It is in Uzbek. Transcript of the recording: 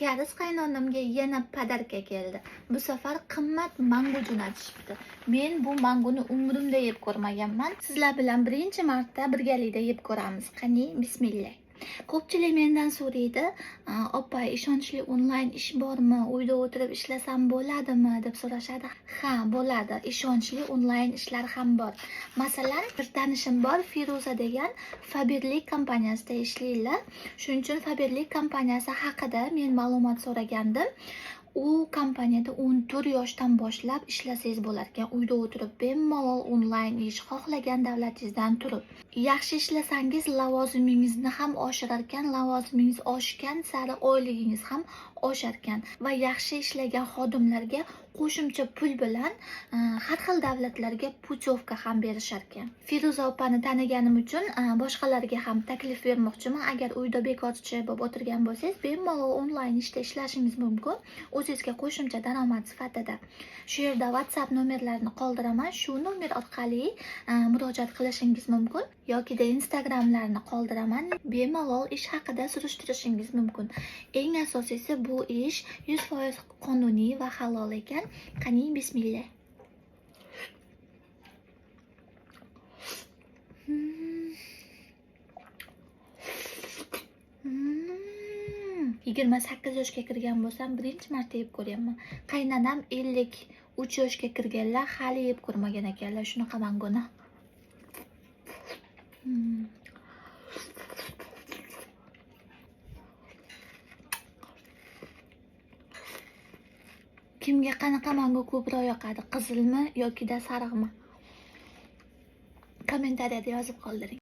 Kariz qaynonamga yana podarka keldi. Bu safar qimmat mango jo'natishibdi. Men bu mangoni umrimda yeb ko'rmaganman. Sizlar bilan birinchi marta birgalikda yeb ko'ramiz. Qani, bismillah. Ko'pchilik mendan so'raydi, "Opa, ishonchli onlayn ish bormi? Uyda o'tirib ishlasam bo'ladimi?" deb so'rashadi. Ha, bo'ladi. Ishonchli onlayn ishlar ham bor. Masalan, bir tanishim bor, Feruza degan Faberlik kompaniyasida ishlaydi. Shuning uchun Faberlik kompaniyasi haqida men ma'lumot so'ragandim. U kompaniyada 14 yoshdan boshlab ishlasangiz bo'lar ekan. Uyda o'tirib bemalol onlayn ish, xohlagan davlatingizdan turib. Yaxshi ishlasangiz lavozimingizni ham oshirar ekan, lavozimingiz oshgan sari oyligingiz ham oshar ekan va yaxshi ishlagan xodimlarga qo'shimcha pul bilan har xil davlatlarga putyovka ham berishar ekan. Feruza opani taniganim uchun boshqalarga ham taklif bermoqchiman. Agar uyda bekorchi bo'lib o'tirgan bo'lsangiz, bemalol onlayn ishda ishlashingiz mumkin. O'zingizga qo'shimcha daromad sifatida. Shu yerda WhatsApp nomerlarini qoldiraman. Shu nomer orqali murojaat qilishingiz mumkin yoki Instagramlarini qoldiraman. Bemalol ish haqida surishtirishingiz mumkin. Eng asosiysi bu ish 100% qonuniy va halol ekan. Qani, bismillah. Yigirma 28 yoshga kirgan bo'lsam, birinchi marta yeb ko'ryapman. Qaynanam 53 yoshga kirganlar hali yeb ko'rmagan ekanlar shunaqa mangoni. Kimga qanaqa mango ko'proq yoqadi? Qizilmi yoki sariqmi? Kommentariyada yozib qoldiring.